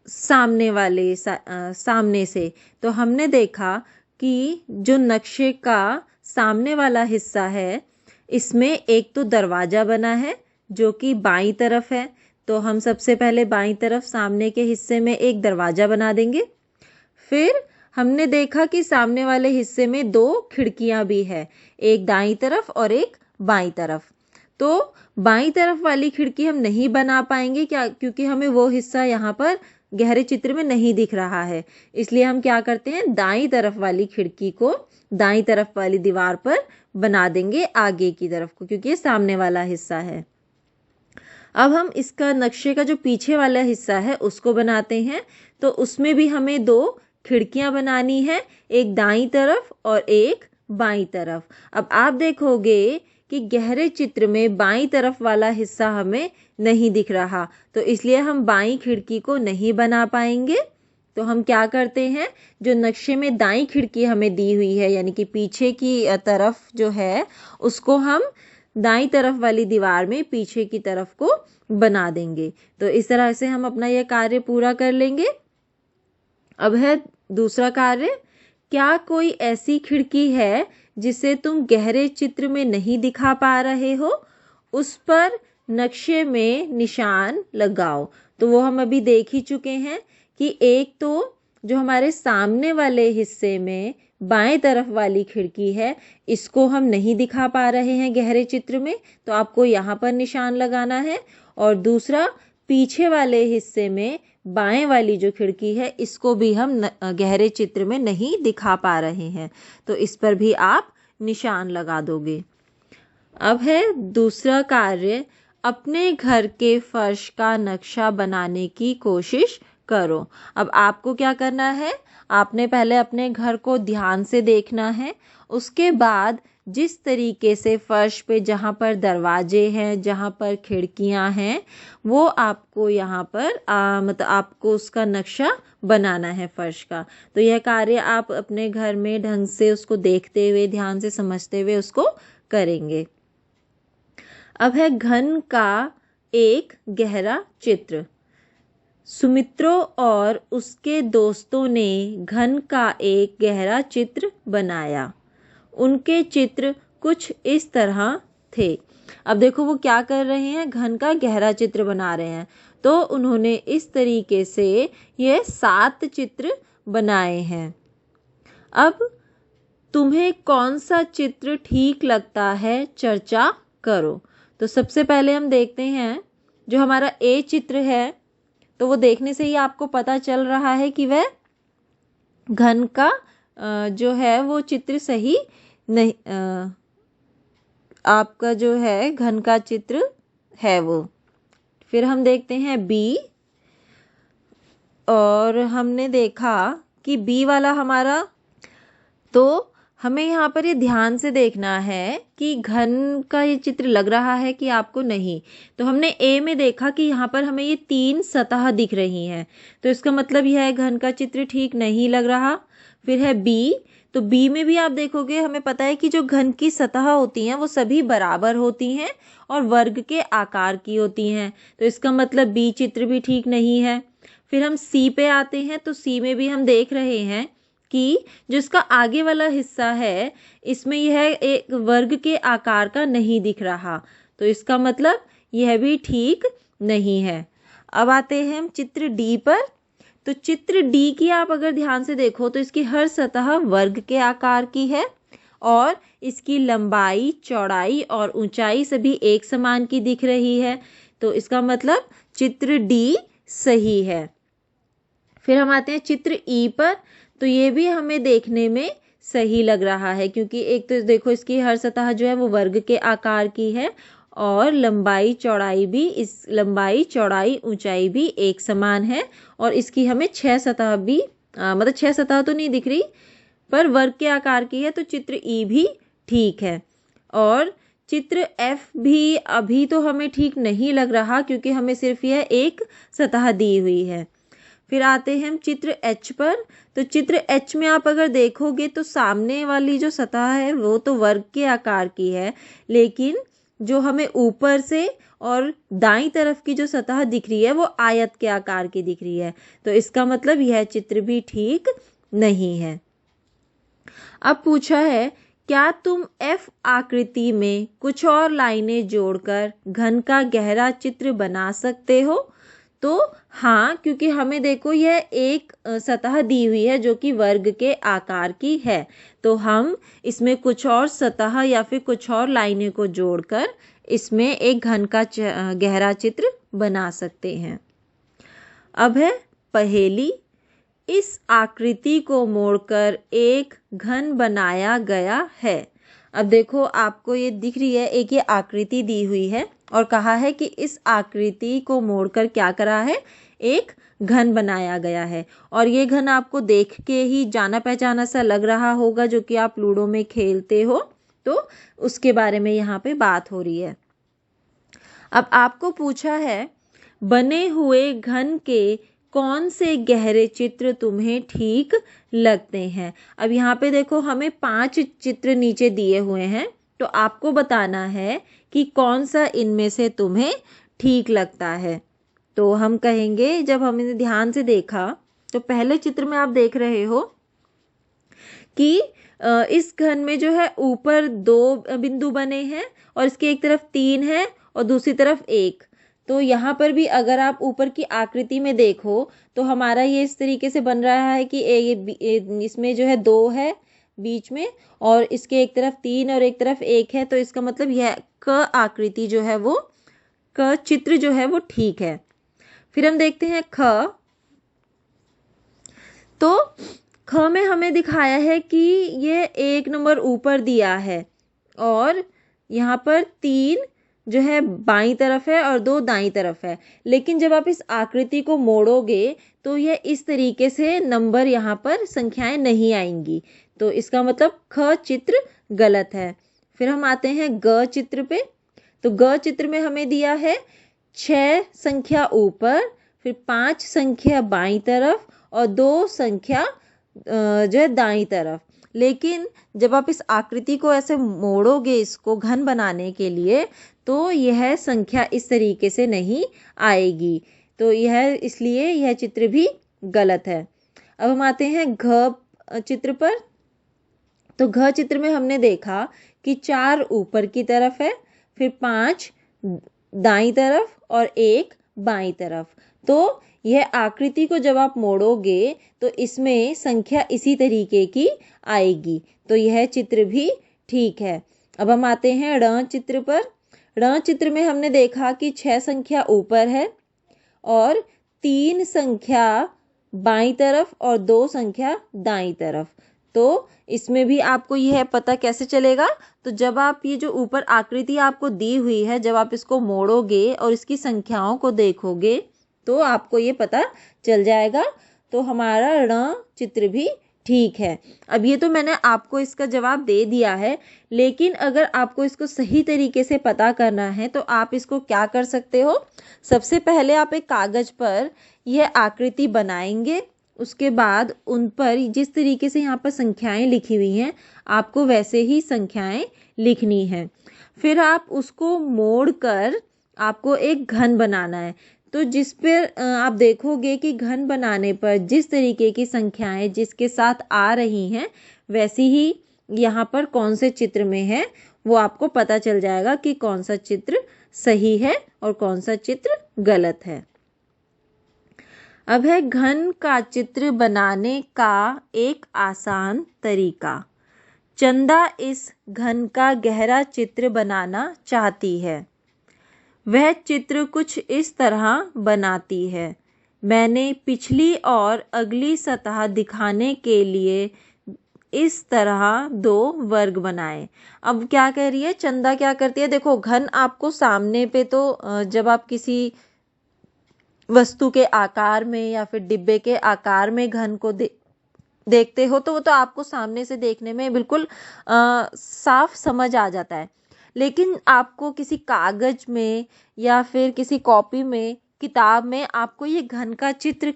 सामने से। तो हमने देखा कि जो नक्शे का सामने वाला हिस्सा है इसमें एक तो दरवाज़ा बना है जो कि बाईं तरफ है। तो हम सबसे पहले बाईं तरफ सामने के हिस्से में एक दरवाज़ा बना देंगे। फिर हमने देखा कि सामने वाले हिस्से में 2 खिड़कियां भी है, एक दाईं तरफ और एक बाईं तरफ। तो बाईं तरफ वाली खिड़की हम नहीं बना पाएंगे क्या? क्योंकि हमें वो हिस्सा यहाँ पर गहरे चित्र में नहीं दिख रहा है। इसलिए हम क्या करते हैं? दाईं तरफ वाली खिड़की को दाईं तरफ वाली दीवार पर बना देंगे आगे की तरफ को, क्योंकि ये सामने वाला हिस्सा है। अब हम इसका नक्शे का जो पीछे वाला हिस्सा है उसको बनाते हैं। तो उसमें भी हमें 2 खिड़कियां बनानी है, एक दाईं तरफ और एक बाईं तरफ। अब आप देखोगे कि गहरे चित्र में बाईं तरफ वाला हिस्सा हमें नहीं दिख रहा, तो इसलिए हम बाईं खिड़की को नहीं बना पाएंगे। तो हम क्या करते हैं? जो नक्शे में दाईं खिड़की हमें दी हुई है यानी कि पीछे की तरफ जो है उसको हम दाईं तरफ वाली दीवार में पीछे की तरफ को बना देंगे। तो इस तरह से हम अपना यह कार्य पूरा कर लेंगे। अब है दूसरा कार्य, क्या कोई ऐसी खिड़की है जिसे तुम गहरे चित्र में नहीं दिखा पा रहे हो? उस पर नक्शे में निशान लगाओ। तो वो हम अभी देख ही चुके हैं कि एक तो जो हमारे सामने वाले हिस्से में बाएं तरफ वाली खिड़की है इसको हम नहीं दिखा पा रहे हैं गहरे चित्र में, तो आपको यहाँ पर निशान लगाना है। और दूसरा, पीछे वाले हिस्से में बाएं वाली जो खिड़की है इसको भी हम गहरे चित्र में नहीं दिखा पा रहे हैं, तो इस पर भी आप निशान लगा दोगे। अब है दूसरा कार्य, अपने घर के फर्श का नक्शा बनाने की कोशिश करो। अब आपको क्या करना है? आपने पहले अपने घर को ध्यान से देखना है, उसके बाद जिस तरीके से फर्श पे जहाँ पर दरवाजे हैं, जहाँ पर खिड़कियाँ हैं, वो आपको यहाँ पर मतलब आपको उसका नक्शा बनाना है फर्श का। तो यह कार्य आप अपने घर में ढंग से उसको देखते हुए, ध्यान से समझते हुए उसको करेंगे। अब है घन का एक गहरा चित्र। सुमित्रो और उसके दोस्तों ने घन का एक गहरा चित्र बनाया। उनके चित्र कुछ इस तरह थे। अब देखो वो क्या कर रहे हैं? घन का गहरा चित्र बना रहे हैं। तो उन्होंने इस तरीके से ये 7 चित्र बनाए हैं। अब तुम्हें कौन सा चित्र ठीक लगता है? चर्चा करो। तो सबसे पहले हम देखते हैं जो हमारा ए चित्र है, तो वो देखने से ही आपको पता चल रहा है कि वह घन का जो है वो चित्र सही नहीं, आपका जो है घन का चित्र है वो। फिर हम देखते हैं बी, और हमने देखा कि बी वाला हमारा, तो हमें यहाँ पर ये ध्यान से देखना है कि घन का ये चित्र लग रहा है कि आपको नहीं। तो हमने ए में देखा कि यहाँ पर हमें ये 3 सतह दिख रही हैं, तो इसका मतलब यह है घन का चित्र ठीक नहीं लग रहा। फिर है बी, तो बी में भी आप देखोगे, हमें पता है कि जो घन की सतह होती हैं वो सभी बराबर होती हैं और वर्ग के आकार की होती हैं, तो इसका मतलब बी चित्र भी ठीक नहीं है। फिर हम सी पे आते हैं, तो सी में भी हम देख रहे हैं कि जो इसका आगे वाला हिस्सा है, इसमें यह एक वर्ग के आकार का नहीं दिख रहा, तो इसका मतलब यह भी ठीक नहीं है। अब आते हैं हम चित्र डी पर। तो चित्र डी की आप अगर ध्यान से देखो तो इसकी हर सतह वर्ग के आकार की है और इसकी लंबाई, चौड़ाई और ऊंचाई सभी एक समान की दिख रही है, तो इसका मतलब चित्र डी सही है। फिर हम आते हैं चित्र ई पर। तो ये भी हमें देखने में सही लग रहा है, क्योंकि एक तो देखो इसकी हर सतह जो है वो वर्ग के आकार की है और लंबाई चौड़ाई भी, इस लंबाई चौड़ाई ऊंचाई भी एक समान है, और इसकी हमें 6 सतह भी मतलब 6 सतह तो नहीं दिख रही पर वर्ग के आकार की है, तो चित्र ई भी ठीक है। और चित्र एफ भी अभी तो हमें ठीक नहीं लग रहा, क्योंकि हमें सिर्फ यह एक सतह दी हुई है। फिर आते हैं हम चित्र एच पर। तो चित्र एच में आप अगर देखोगे तो सामने वाली जो सतह है वो तो वर्ग के आकार की है, लेकिन जो हमें ऊपर से और दाईं तरफ की जो सतह दिख रही है वो आयत के आकार की दिख रही है, तो इसका मतलब यह चित्र भी ठीक नहीं है। अब पूछा है, क्या तुम एफ आकृति में कुछ और लाइनें जोड़कर घन का गहरा चित्र बना सकते हो? तो हाँ, क्योंकि हमें देखो यह एक सतह दी हुई है जो कि वर्ग के आकार की है, तो हम इसमें कुछ और सतह या फिर कुछ और लाइनें को जोड़कर इसमें एक घन का गहरा चित्र बना सकते हैं। अब है पहेली, इस आकृति को मोड़कर एक घन बनाया गया है। अब देखो आपको ये दिख रही है, एक ये आकृति दी हुई है और कहा है कि इस आकृति को मोड़कर क्या करा है, एक घन बनाया गया है। और ये घन आपको देख के ही जाना पहचाना सा लग रहा होगा, जो कि आप लूडो में खेलते हो, तो उसके बारे में यहाँ पे बात हो रही है। अब आपको पूछा है, बने हुए घन के कौन से गहरे चित्र तुम्हें ठीक लगते हैं? अब यहाँ पे देखो हमें 5 चित्र नीचे दिए हुए हैं, तो आपको बताना है कि कौन सा इनमें से तुम्हें ठीक लगता है। तो हम कहेंगे, जब हमने ध्यान से देखा तो पहले चित्र में आप देख रहे हो कि इस घन में जो है ऊपर 2 बिंदु बने हैं और इसके एक तरफ 3 है और दूसरी तरफ 1। तो यहाँ पर भी अगर आप ऊपर की आकृति में देखो तो हमारा ये इस तरीके से बन रहा है कि इसमें जो है 2 है बीच में और इसके एक तरफ 3 और एक तरफ 1 है, तो इसका मतलब यह क आकृति जो है वो, क चित्र जो है वो ठीक है। फिर हम देखते हैं ख। तो ख में हमें दिखाया है कि ये 1 नंबर ऊपर दिया है और यहाँ पर 3 जो है बाईं तरफ है और 2 दाईं तरफ है, लेकिन जब आप इस आकृति को मोड़ोगे तो यह इस तरीके से नंबर यहाँ पर संख्याएं नहीं आएंगी, तो इसका मतलब ख चित्र गलत है। फिर हम आते हैं ग चित्र पे। तो ग चित्र में हमें दिया है 6 संख्या ऊपर, फिर 5 संख्या बाईं तरफ और 2 संख्या जो है दाईं तरफ, लेकिन जब आप इस आकृति को ऐसे मोड़ोगे इसको घन बनाने के लिए, तो यह संख्या इस तरीके से नहीं आएगी, तो यह इसलिए यह चित्र भी गलत है। अब हम आते हैं घ चित्र पर। तो घ चित्र में हमने देखा कि 4 ऊपर की तरफ है, फिर 5 दाईं तरफ और 1 बाईं तरफ, तो यह आकृति को जब आप मोड़ोगे तो इसमें संख्या इसी तरीके की आएगी, तो यह चित्र भी ठीक है। अब हम आते हैं ड़ चित्र पर। ऋण चित्र में हमने देखा कि 6 संख्या ऊपर है और 3 संख्या बाईं तरफ और 2 संख्या दाईं तरफ। तो इसमें भी आपको यह पता कैसे चलेगा, तो जब आप ये जो ऊपर आकृति आपको दी हुई है, जब आप इसको मोड़ोगे और इसकी संख्याओं को देखोगे तो आपको ये पता चल जाएगा। तो हमारा ऋण चित्र भी ठीक है। अब ये तो मैंने आपको इसका जवाब दे दिया है, लेकिन अगर आपको इसको सही तरीके से पता करना है तो आप इसको क्या कर सकते हो। सबसे पहले आप एक कागज पर यह आकृति बनाएंगे, उसके बाद उन पर जिस तरीके से यहाँ पर संख्याएं लिखी हुई हैं आपको वैसे ही संख्याएं लिखनी है। फिर आप उसको मोड़ कर आपको एक घन बनाना है। तो जिस पर आप देखोगे कि घन बनाने पर जिस तरीके की संख्याएं जिसके साथ आ रही हैं वैसी ही यहाँ पर कौन से चित्र में है वो आपको पता चल जाएगा कि कौन सा चित्र सही है और कौन सा चित्र गलत है। अब है घन का चित्र बनाने का एक आसान तरीका। चंदा इस घन का गहरा चित्र बनाना चाहती है। वह चित्र कुछ इस तरह बनाती है। मैंने पिछली और अगली सतह दिखाने के लिए इस तरह 2 वर्ग बनाए। अब क्या कह रही है चंदा, क्या करती है, देखो घन आपको सामने पे तो जब आप किसी वस्तु के आकार में या फिर डिब्बे के आकार में घन को देखते हो तो वो तो आपको सामने से देखने में बिल्कुल साफ समझ आ जाता है। लेकिन आपको किसी कागज में या फिर किसी कॉपी में, किताब में आपको ये घन का चित्र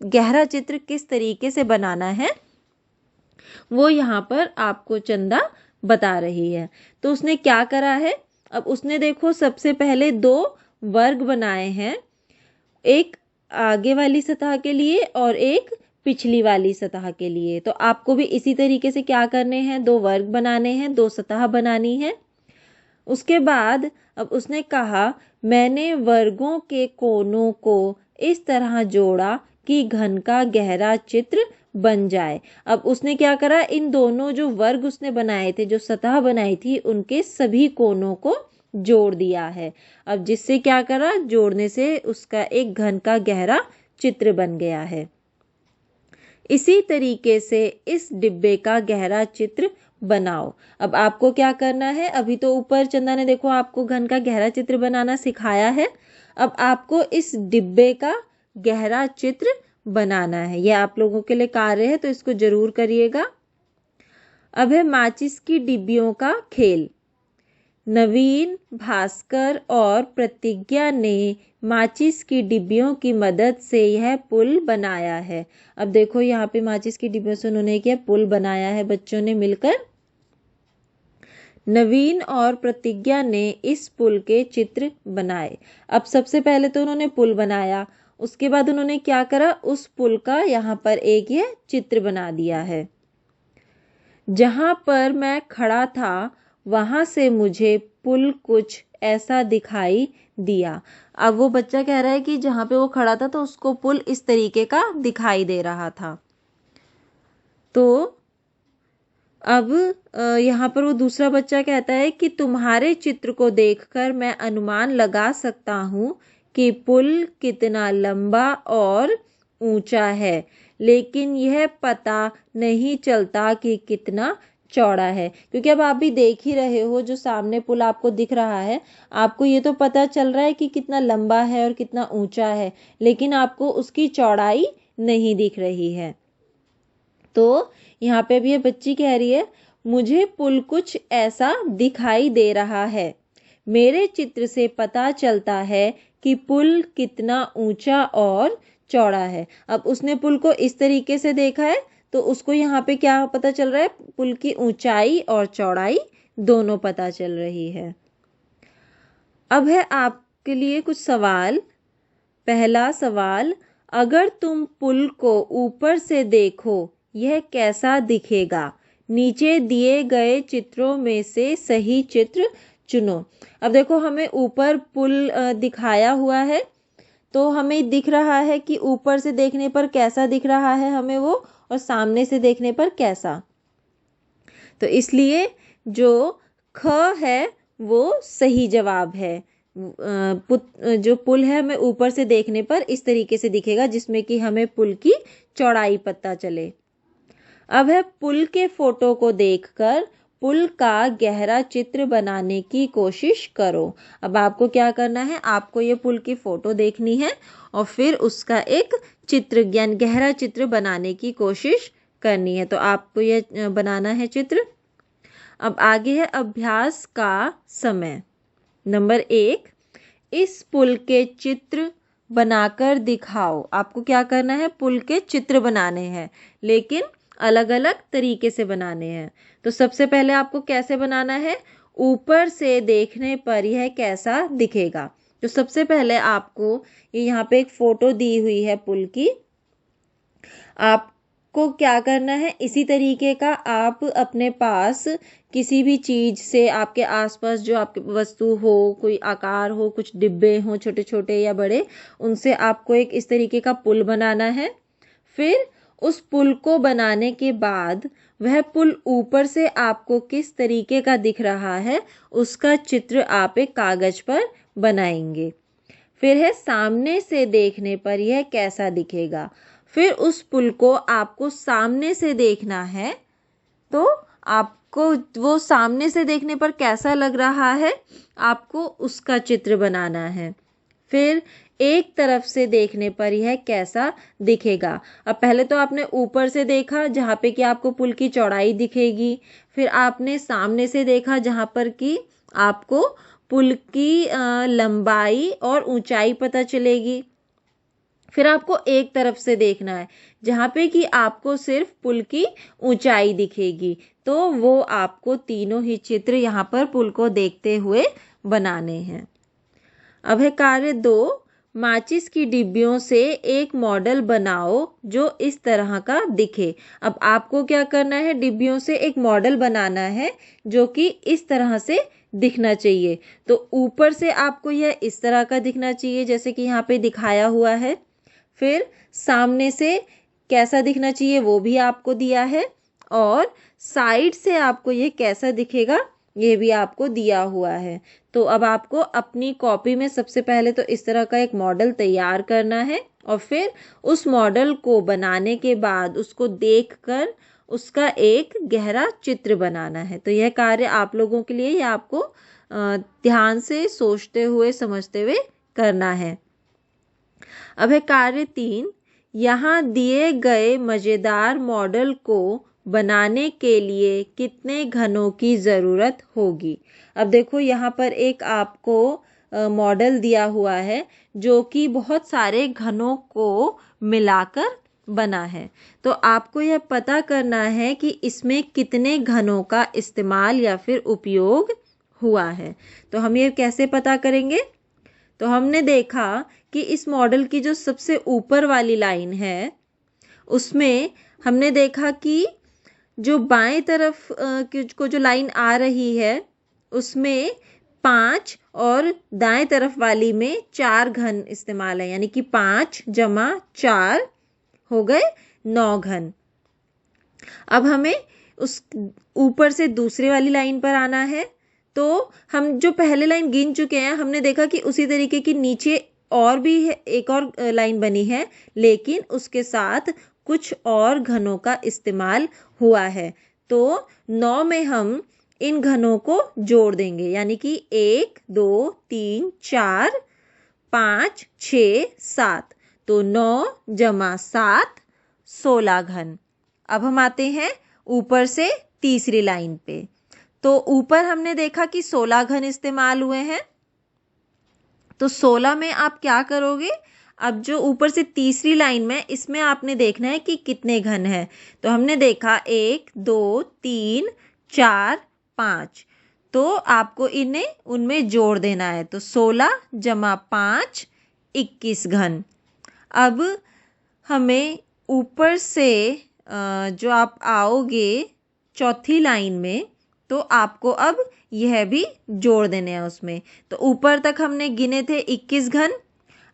गहरा चित्र किस तरीके से बनाना है वो यहाँ पर आपको चंदा बता रही है। तो उसने क्या करा है, अब उसने देखो सबसे पहले 2 वर्ग बनाए हैं, एक आगे वाली सतह के लिए और एक पिछली वाली सतह के लिए। तो आपको भी इसी तरीके से क्या करने हैं, 2 वर्ग बनाने हैं, 2 सतह बनानी है। उसके बाद अब उसने कहा मैंने वर्गों के कोनों को इस तरह जोड़ा कि घन का गहरा चित्र बन जाए। अब उसने क्या करा, इन दोनों जो वर्ग उसने बनाए थे, जो सतह बनाई थी, उनके सभी कोनों को जोड़ दिया है। अब जिससे क्या करा, जोड़ने से उसका एक घन का गहरा चित्र बन गया है। इसी तरीके से इस डिब्बे का गहरा चित्र बनाओ। अब आपको क्या करना है, अभी तो ऊपर चंदा ने देखो आपको घन का गहरा चित्र बनाना सिखाया है, अब आपको इस डिब्बे का गहरा चित्र बनाना है। यह आप लोगों के लिए कार्य है तो इसको जरूर करिएगा। अब है माचिस की डिब्बियों का खेल। नवीन, भास्कर और प्रतिज्ञा ने माचिस की डिब्बियों की मदद से यह पुल बनाया है। अब देखो यहाँ पे माचिस की डिब्बियों से उन्होंने क्या पुल बनाया है बच्चों ने मिलकर। नवीन और प्रतिज्ञा ने इस पुल के चित्र बनाए। अब सबसे पहले तो उन्होंने पुल बनाया, उसके बाद उन्होंने क्या करा, उस पुल का यहाँ पर एक ये चित्र बना दिया है। जहाँ पर मैं खड़ा था वहां से मुझे पुल कुछ ऐसा दिखाई दिया। अब वो बच्चा कह रहा है कि जहाँ पे वो खड़ा था तो उसको पुल इस तरीके का दिखाई दे रहा था। तो अब यहाँ पर वो दूसरा बच्चा कहता है कि तुम्हारे चित्र को देखकर मैं अनुमान लगा सकता हूँ कि पुल कितना लंबा और ऊंचा है, लेकिन यह पता नहीं चलता कि कितना चौड़ा है। क्योंकि अब आप भी देख ही रहे हो, जो सामने पुल आपको दिख रहा है, आपको ये तो पता चल रहा है कि कितना लंबा है और कितना ऊंचा है, लेकिन आपको उसकी चौड़ाई नहीं दिख रही है। तो यहाँ पे भी ये बच्ची कह रही है मुझे पुल कुछ ऐसा दिखाई दे रहा है। मेरे चित्र से पता चलता है कि पुल कितना ऊंचा और चौड़ा है। अब उसने पुल को इस तरीके से देखा है तो उसको यहाँ पे क्या पता चल रहा है, पुल की ऊंचाई और चौड़ाई दोनों पता चल रही है। अब है आपके लिए कुछ सवाल। पहला सवाल, अगर तुम पुल को ऊपर से देखो यह कैसा दिखेगा? नीचे दिए गए चित्रों में से सही चित्र चुनो। अब देखो हमें ऊपर पुल दिखाया हुआ है, तो हमें दिख रहा है कि ऊपर से देखने पर कैसा दिख रहा है हमें वो, और सामने से देखने पर कैसा। तो इसलिए जो ख है वो सही जवाब है। जो पुल है हमें ऊपर से देखने पर इस तरीके से दिखेगा जिसमें कि हमें पुल की चौड़ाई पता चले। अब है पुल के फोटो को देखकर पुल का गहरा चित्र बनाने की कोशिश करो। अब आपको क्या करना है, आपको ये पुल की फोटो देखनी है और फिर उसका एक चित्र यानी गहरा चित्र बनाने की कोशिश करनी है। तो आपको ये बनाना है चित्र। अब आगे है अभ्यास का समय। नंबर 1, इस पुल के चित्र बनाकर दिखाओ। आपको क्या करना है, पुल के चित्र बनाने हैं लेकिन अलग अलग तरीके से बनाने हैं। तो सबसे पहले आपको कैसे बनाना है, ऊपर से देखने पर यह कैसा दिखेगा। तो सबसे पहले आपको यहाँ पे एक फोटो दी हुई है पुल की। आपको क्या करना है, इसी तरीके का आप अपने पास किसी भी चीज से, आपके आसपास जो आपके वस्तु हो, कोई आकार हो, कुछ डिब्बे हो छोटे छोटे या बड़े, उनसे आपको एक इस तरीके का पुल बनाना है। फिर उस पुल को बनाने के बाद वह पुल ऊपर से आपको किस तरीके का दिख रहा है उसका चित्र आप एक कागज पर बनाएंगे। फिर है सामने से देखने पर यह कैसा दिखेगा। फिर उस पुल को आपको सामने से देखना है, तो आपको वो सामने से देखने पर कैसा लग रहा है आपको उसका चित्र बनाना है। फिर एक तरफ से देखने पर यह कैसा दिखेगा। अब पहले तो आपने ऊपर से देखा जहाँ पे कि आपको पुल की चौड़ाई दिखेगी। फिर आपने सामने से देखा जहाँ पर कि आपको पुल की लंबाई और ऊंचाई पता चलेगी। फिर आपको एक तरफ से देखना है जहाँ पे कि आपको सिर्फ पुल की ऊंचाई दिखेगी। तो वो आपको तीनों ही चित्र यहाँ पर पुल को देखते हुए बनाने हैं। अब है कार्य 2, माचिस की डिब्बियों से एक मॉडल बनाओ जो इस तरह का दिखे। अब आपको क्या करना है, डिब्बियों से एक मॉडल बनाना है जो कि इस तरह से दिखना चाहिए। तो ऊपर से आपको यह इस तरह का दिखना चाहिए जैसे कि यहाँ पे दिखाया हुआ है। फिर सामने से कैसा दिखना चाहिए वो भी आपको दिया है, और साइड से आपको ये कैसा दिखेगा ये भी आपको दिया हुआ है। तो अब आपको अपनी कॉपी में सबसे पहले तो इस तरह का एक मॉडल तैयार करना है और फिर उस मॉडल को बनाने के बाद उसको देखकर उसका एक गहरा चित्र बनाना है। तो यह कार्य आप लोगों के लिए, यह आपको ध्यान से सोचते हुए समझते हुए करना है। अब है कार्य 3, यहाँ दिए गए मज़ेदार मॉडल को बनाने के लिए कितने घनों की ज़रूरत होगी। अब देखो यहाँ पर एक आपको मॉडल दिया हुआ है जो कि बहुत सारे घनों को मिलाकर बना है। तो आपको यह पता करना है कि इसमें कितने घनों का इस्तेमाल या फिर उपयोग हुआ है। तो हम ये कैसे पता करेंगे, तो हमने देखा कि इस मॉडल की जो सबसे ऊपर वाली लाइन है उसमें हमने देखा कि जो बाएं तरफ को जो लाइन आ रही है उसमें 5 और दाएं तरफ वाली में 4 घन इस्तेमाल है, यानी कि 5 जमा 4 हो गए 9 घन। अब हमें उस ऊपर से दूसरे वाली लाइन पर आना है। तो हम जो पहले लाइन गिन चुके हैं हमने देखा कि उसी तरीके की नीचे और भी एक और लाइन बनी है लेकिन उसके साथ कुछ और घनों का इस्तेमाल हुआ है। तो 9 में हम इन घनों को जोड़ देंगे, यानी कि 1 2 3 4 5 6 7, तो 9 जमा 7 16 घन। अब हम आते हैं ऊपर से तीसरी लाइन पे। तो ऊपर हमने देखा कि 16 घन इस्तेमाल हुए हैं। तो 16 में आप क्या करोगे, अब जो ऊपर से तीसरी लाइन में इसमें आपने देखना है कि कितने घन है। तो हमने देखा 1 2 3 4 5, तो आपको इन्हें उनमें जोड़ देना है। तो 16 जमा 5 21 घन। अब हमें ऊपर से जो आप आओगे चौथी लाइन में तो आपको अब यह भी जोड़ देने हैं उसमें। तो ऊपर तक हमने गिने थे 21 घन।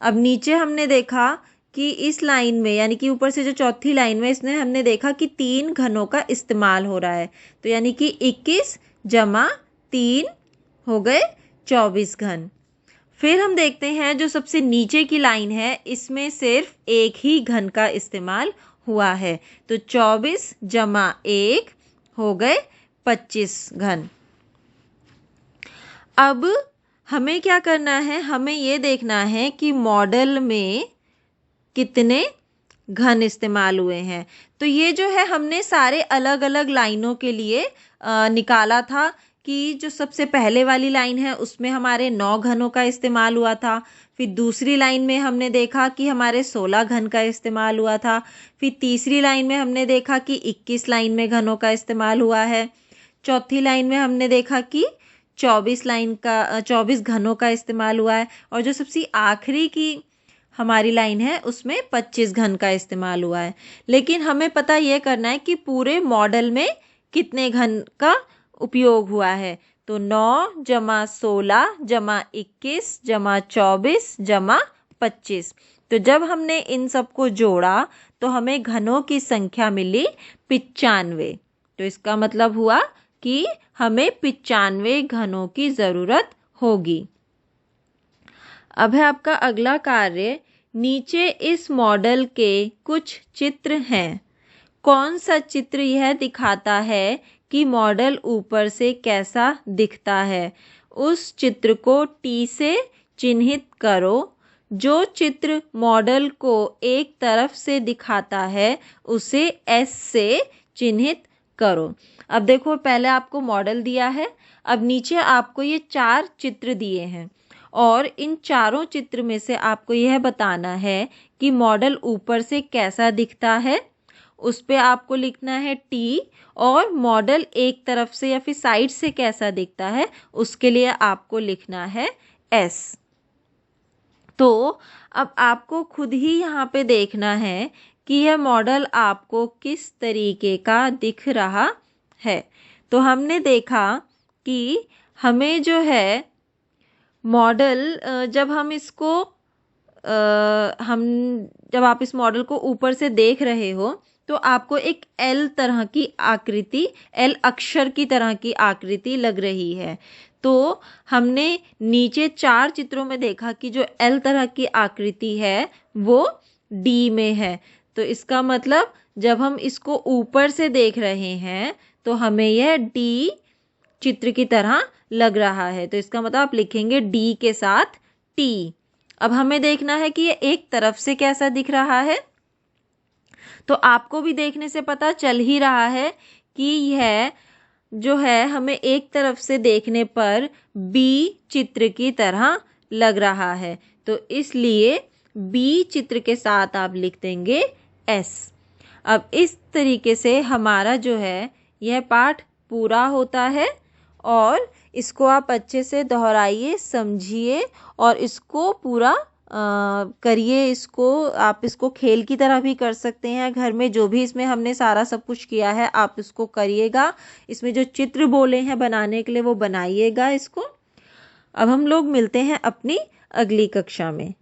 अब नीचे हमने देखा कि इस लाइन में यानी कि ऊपर से जो चौथी लाइन में इसमें हमने देखा कि 3 घनों का इस्तेमाल हो रहा है। तो यानी कि 21 जमा 3 हो गए 24 घन। फिर हम देखते हैं जो सबसे नीचे की लाइन है, इसमें सिर्फ एक ही घन का इस्तेमाल हुआ है, तो 24 जमा 1 हो गए 25 घन। अब हमें क्या करना है, हमें ये देखना है कि मॉडल में कितने घन इस्तेमाल हुए हैं। तो ये जो है हमने सारे अलग अलग लाइनों के लिए निकाला था कि जो सबसे पहले वाली लाइन है उसमें हमारे 9 घनों का इस्तेमाल हुआ था। फिर दूसरी लाइन में हमने देखा कि हमारे 16 घन का इस्तेमाल हुआ था। फिर तीसरी लाइन में हमने देखा कि 21 लाइन में घनों का इस्तेमाल हुआ है। चौथी लाइन में हमने देखा कि 24 घनों का इस्तेमाल हुआ है। और जो सबसे आखिरी की हमारी लाइन है उसमें 25 घन का इस्तेमाल हुआ है। लेकिन हमें पता यह करना है कि पूरे मॉडल में कितने घन का उपयोग हुआ है। तो 9 जमा 16 जमा 21 जमा 24 जमा 25। तो जब हमने इन सबको जोड़ा तो हमें घनों की संख्या मिली 95। तो इसका मतलब हुआ कि हमें 95 घनों की ज़रूरत होगी। अब है आपका अगला कार्य। नीचे इस मॉडल के कुछ चित्र हैं। कौन सा चित्र यह दिखाता है कि मॉडल ऊपर से कैसा दिखता है? उस चित्र को टी से चिन्हित करो। जो चित्र मॉडल को एक तरफ से दिखाता है उसे एस से चिन्हित करो। अब देखो, पहले आपको मॉडल दिया है, अब नीचे आपको ये 4 चित्र दिए हैं और इन चारों चित्र में से आपको यह बताना है कि मॉडल ऊपर से कैसा दिखता है। उस पे आपको लिखना है टी, और मॉडल एक तरफ से या फिर साइड से कैसा दिखता है उसके लिए आपको लिखना है एस। तो अब आपको खुद ही यहाँ पे देखना है कि यह मॉडल आपको किस तरीके का दिख रहा है। तो हमने देखा कि हमें जो है मॉडल जब आप इस मॉडल को ऊपर से देख रहे हो तो आपको एक एल तरह की आकृति, एल अक्षर की तरह की आकृति लग रही है। तो हमने नीचे 4 चित्रों में देखा कि जो एल तरह की आकृति है वो डी में है। तो इसका मतलब जब हम इसको ऊपर से देख रहे हैं तो हमें यह डी चित्र की तरह लग रहा है। तो इसका मतलब आप लिखेंगे डी के साथ टी। अब हमें देखना है कि ये एक तरफ से कैसा दिख रहा है। तो आपको भी देखने से पता चल ही रहा है कि यह जो है हमें एक तरफ से देखने पर बी चित्र की तरह लग रहा है। तो इसलिए बी चित्र के साथ आप लिख देंगे एस। अब इस तरीके से हमारा जो है यह पाठ पूरा होता है और इसको आप अच्छे से दोहराइए, समझिए और इसको पूरा करिए। इसको खेल की तरह भी कर सकते हैं घर में। जो भी इसमें हमने सारा सब कुछ किया है आप इसको करिएगा। इसमें जो चित्र बोले हैं बनाने के लिए वो बनाइएगा इसको। अब हम लोग मिलते हैं अपनी अगली कक्षा में।